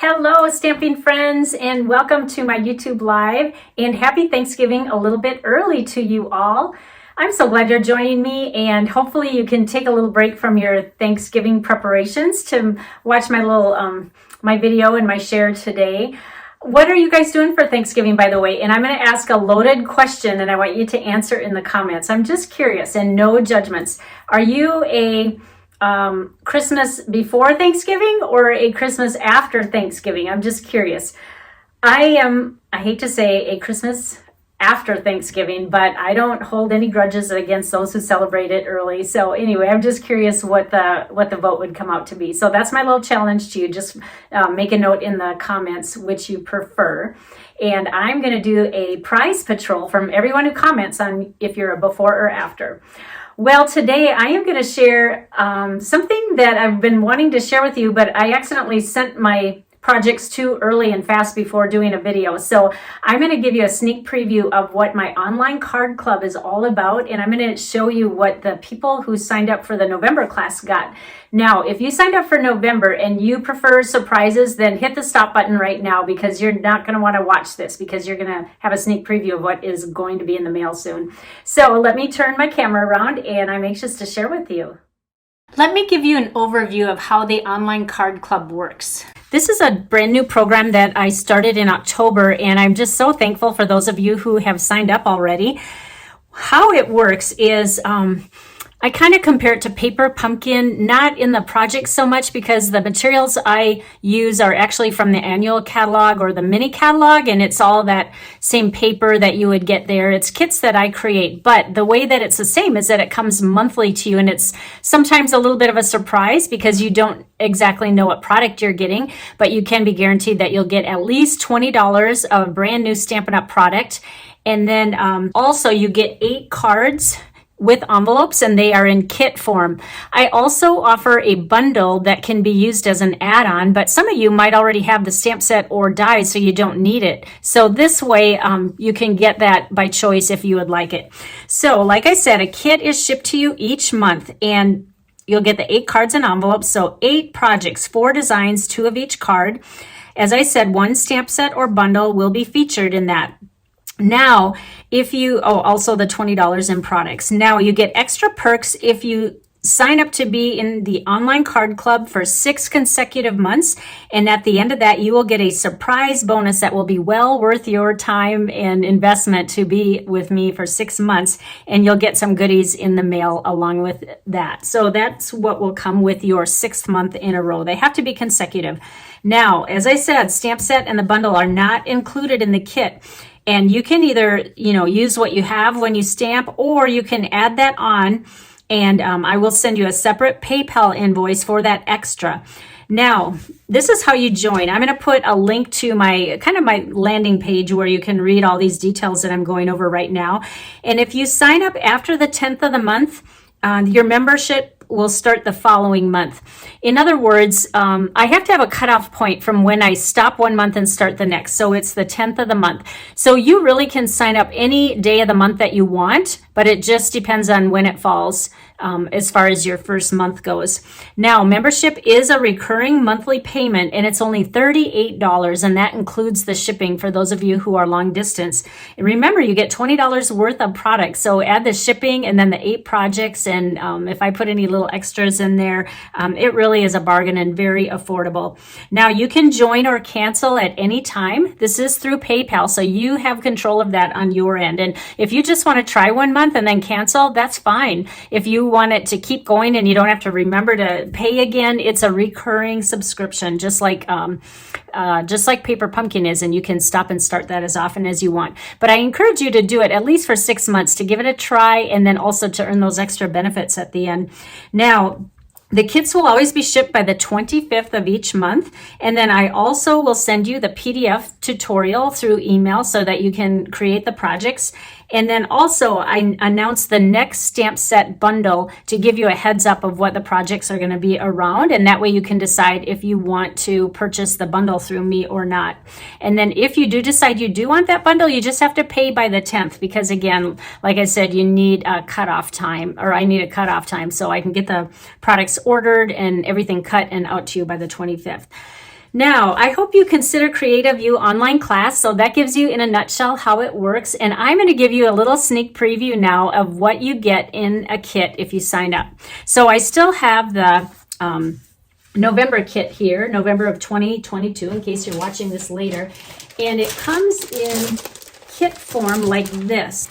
Hello, stamping friends, and welcome to my YouTube Live, and happy Thanksgiving a little bit early to you all. I'm so glad you're joining me, and hopefully you can take a little break from your Thanksgiving preparations to watch my little my video and my share today. What are you guys doing for Thanksgiving, by the way? And I'm going to ask a loaded question, and I want you to answer in the comments. I'm just curious, and no judgments. Are you a Christmas before Thanksgiving or a Christmas after Thanksgiving? I'm just curious. I hate to say a Christmas after Thanksgiving, but I don't hold any grudges against those who celebrate it early. So anyway, I'm just curious what the vote would come out to be. So that's my little challenge to you. Just make a note in the comments which you prefer. And I'm going to do a prize patrol from everyone who comments on if you're a before or after. Well, today I am going to share something that I've been wanting to share with you, but I accidentally sent my projects too early and fast before doing a video. So I'm going to give you a sneak preview of what my online card club is all about, and I'm going to show you what the people who signed up for the November class got. Now, if you signed up for November and you prefer surprises, then hit the stop button right now, because you're not going to want to watch this, because you're going to have a sneak preview of what is going to be in the mail soon. So let me turn my camera around, and I'm anxious to share with you. Let me give you an overview of how the online card club works. This is a brand new program that I started in October, and I'm just so thankful for those of you who have signed up already. How it works is I kind of compare it to Paper Pumpkin, not in the project so much, because the materials I use are actually from the annual catalog or the mini catalog, and it's all that same paper that you would get there. It's kits that I create, but the way that it's the same is that it comes monthly to you, and it's sometimes a little bit of a surprise because you don't exactly know what product you're getting, but you can be guaranteed that you'll get at least $20 of a brand new Stampin' Up! Product. And then also you get 8 cards with envelopes, and they are in kit form. I also offer a bundle that can be used as an add-on, but some of you might already have the stamp set or die, so you don't need it. So this way you can get that by choice if you would like it. So like I said, a kit is shipped to you each month, and you'll get the 8 cards and envelopes. So 8 projects, 4 designs, 2 of each card. As I said, 1 stamp set or bundle will be featured in that. Now, if you, also the $20 in products. Now, you get extra perks if you sign up to be in the online card club for 6 consecutive months. And at the end of that, you will get a surprise bonus that will be well worth your time and investment to be with me for 6 months. And you'll get some goodies in the mail along with that. So that's what will come with your 6th month in a row. They have to be consecutive. Now, as I said, stamp set and the bundle are not included in the kit. And you can either, use what you have when you stamp, or you can add that on, and I will send you a separate PayPal invoice for that extra. Now, this is how you join. I'm going to put a link to my landing page where you can read all these details that I'm going over right now. And if you sign up after the 10th of the month, your membership will start the following month. In other words, I have to have a cutoff point from when I stop one month and start the next. So it's the 10th of the month. So you really can sign up any day of the month that you want, but it just depends on when it falls as far as your first month goes. Now, membership is a recurring monthly payment, and it's only $38, and that includes the shipping for those of you who are long distance. And remember, you get $20 worth of products. So add the shipping and then the 8 projects, and if I put any little extras in there, it really is a bargain and very affordable. Now, you can join or cancel at any time. This is through PayPal, so you have control of that on your end. And if you just want to try 1 month and then cancel, that's fine. If you want it to keep going and you don't have to remember to pay again, it's a recurring subscription, just like Paper Pumpkin is, and you can stop and start that as often as you want. But I encourage you to do it at least for 6 months to give it a try, and then also to earn those extra benefits at the end. Now, the kits will always be shipped by the 25th of each month. And then I also will send you the PDF tutorial through email so that you can create the projects. And then also I announced the next stamp set bundle to give you a heads up of what the projects are going to be around. And that way you can decide if you want to purchase the bundle through me or not. And then if you do decide you do want that bundle, you just have to pay by the 10th, because again, like I said, you need a cutoff time, or I need a cutoff time so I can get the products ordered and everything cut and out to you by the 25th. Now, I hope you consider Create a View online class. So that gives you in a nutshell how it works. And I'm going to give you a little sneak preview now of what you get in a kit if you sign up. So I still have the November kit here, November of 2022, in case you're watching this later. And it comes in kit form like this.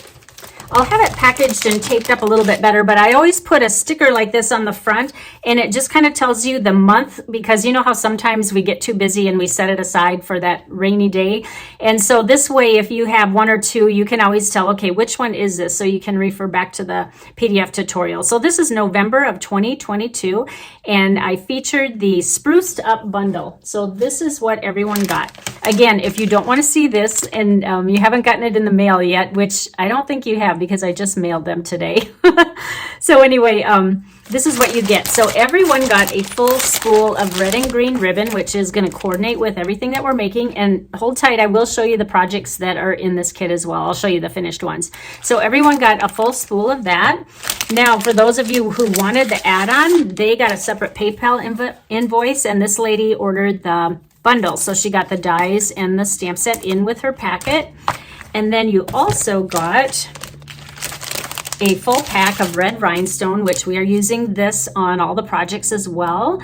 I'll have it packaged and taped up a little bit better, but I always put a sticker like this on the front, and it just kind of tells you the month, because you know how sometimes we get too busy and we set it aside for that rainy day. And so this way, if you have one or two, you can always tell, okay, which one is this? So you can refer back to the PDF tutorial. So this is November of 2022, and I featured the Spruced Up bundle. So this is what everyone got. Again, if you don't want to see this and you haven't gotten it in the mail yet, which I don't think you have because I just mailed them today. So anyway, this is what you get. So everyone got a full spool of red and green ribbon, which is going to coordinate with everything that we're making. And hold tight, I will show you the projects that are in this kit as well. I'll show you the finished ones. So everyone got a full spool of that. Now, for those of you who wanted the add-on, they got a separate PayPal invoice, and this lady ordered the bundle. So she got the dies and the stamp set in with her packet. And then you also got a full pack of red rhinestone, which we are using this on all the projects as well.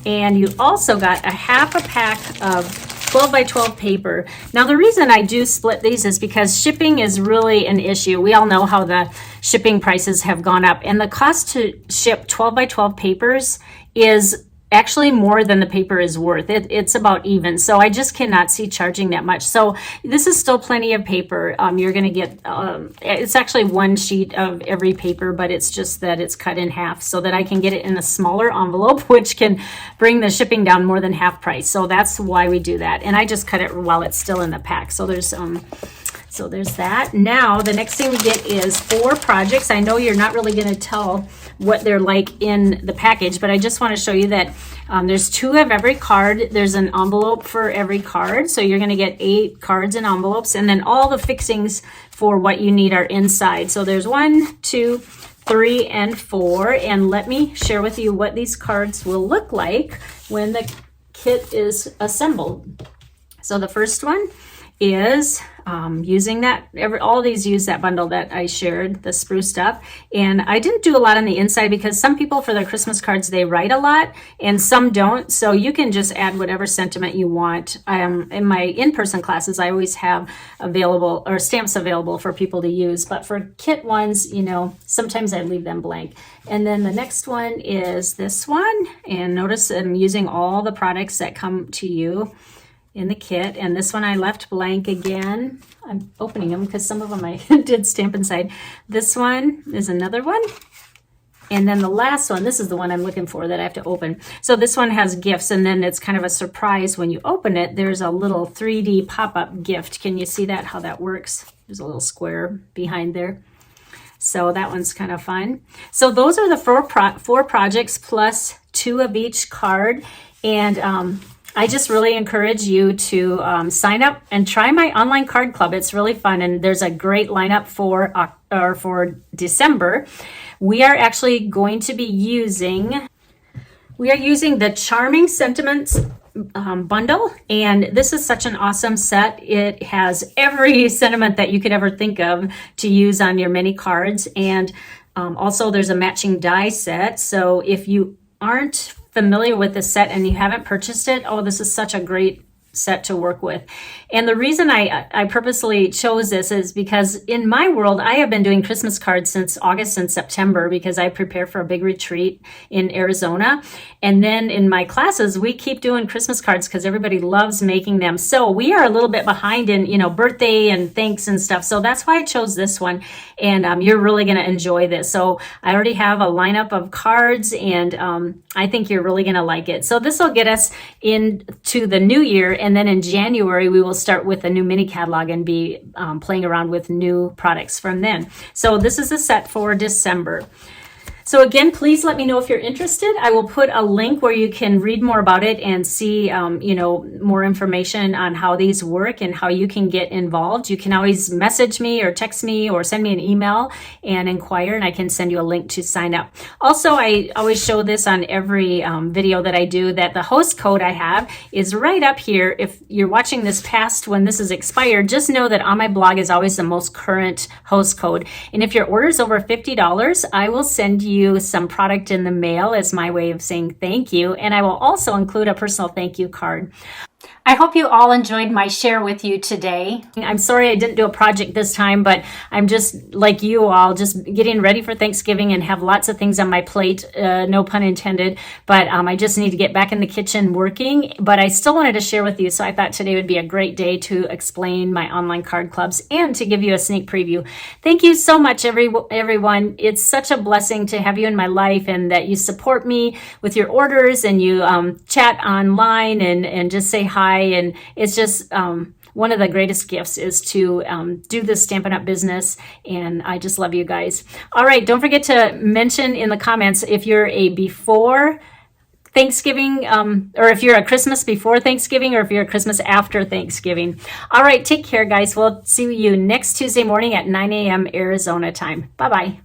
And you also got a half a pack of 12 by 12 paper. Now, the reason I do split these is because shipping is really an issue. We all know how the shipping prices have gone up, and the cost to ship 12 by 12 papers is actually more than the paper is worth. It's about even. So I just cannot see charging that much. So this is still plenty of paper. You're going to get, it's actually one sheet of every paper, but it's just that it's cut in half so that I can get it in a smaller envelope, which can bring the shipping down more than half price. So that's why we do that. And I just cut it while it's still in the pack. So there's that. Now, the next thing we get is 4 projects. I know you're not really going to tell what they're like in the package, but I just want to show you that there's 2 of every card. There's an envelope for every card. So you're going to get 8 cards and envelopes, and then all the fixings for what you need are inside. So there's 1, 2, 3, and 4. And let me share with you what these cards will look like when the kit is assembled. So the first one is using that, all these use that bundle that I shared, the Spruced Up. And I didn't do a lot on the inside because some people for their Christmas cards, they write a lot and some don't. So you can just add whatever sentiment you want. In my in-person classes, I always have available or stamps available for people to use. But for kit ones, you know, sometimes I leave them blank. And then the next one is this one. And notice I'm using all the products that come to you in the kit. And this one I left blank again. I'm opening them because some of them I did stamp inside. This one is another one. And then the last one, this is the one I'm looking for that I have to open. So this one has gifts, and then it's kind of a surprise when you open it. There's a little 3D pop-up gift. Can you see that, how that works? There's a little square behind there. So that one's kind of fun. So those are the four projects plus 2 of each card. And I just really encourage you to sign up and try my online card club. It's really fun, and there's a great lineup for December. We are actually going to be using the Charming Sentiments bundle, and this is such an awesome set. It has every sentiment that you could ever think of to use on your mini cards, and also there's a matching die set. So if you aren't familiar with this set and you haven't purchased it, oh, this is such a great set to work with. And the reason I purposely chose this is because in my world, I have been doing Christmas cards since August and September because I prepare for a big retreat in Arizona. And then in my classes, we keep doing Christmas cards because everybody loves making them. So we are a little bit behind in, you know, birthday and thanks and stuff. So that's why I chose this one. And you're really going to enjoy this. So I already have a lineup of cards, and I think you're really going to like it. So this will get us into the new year. And then in January, we will start with a new mini catalog and be playing around with new products from then. So this is a set for December. So again, please let me know if you're interested. I will put a link where you can read more about it and see, more information on how these work and how you can get involved. You can always message me or text me or send me an email and inquire, and I can send you a link to sign up. Also, I always show this on every video that I do, that the host code I have is right up here. If you're watching this past when this is expired, just know that on my blog is always the most current host code. And if your order is over $50, I will send you some product in the mail as my way of saying thank you. And I will also include a personal thank you card. I hope you all enjoyed my share with you today. I'm sorry I didn't do a project this time, but I'm just like you all, just getting ready for Thanksgiving and have lots of things on my plate, no pun intended, but I just need to get back in the kitchen working, but I still wanted to share with you, so I thought today would be a great day to explain my online card clubs and to give you a sneak preview. Thank you so much, everyone. It's such a blessing to have you in my life and that you support me with your orders and you chat online and just say hi. And it's just one of the greatest gifts is to do this Stampin' Up! Business. And I just love you guys. All right, don't forget to mention in the comments if you're a before Thanksgiving, or if you're a Christmas before Thanksgiving, or if you're a Christmas after Thanksgiving. All right, take care, guys. We'll see you next Tuesday morning at 9 a.m. Arizona time. Bye-bye.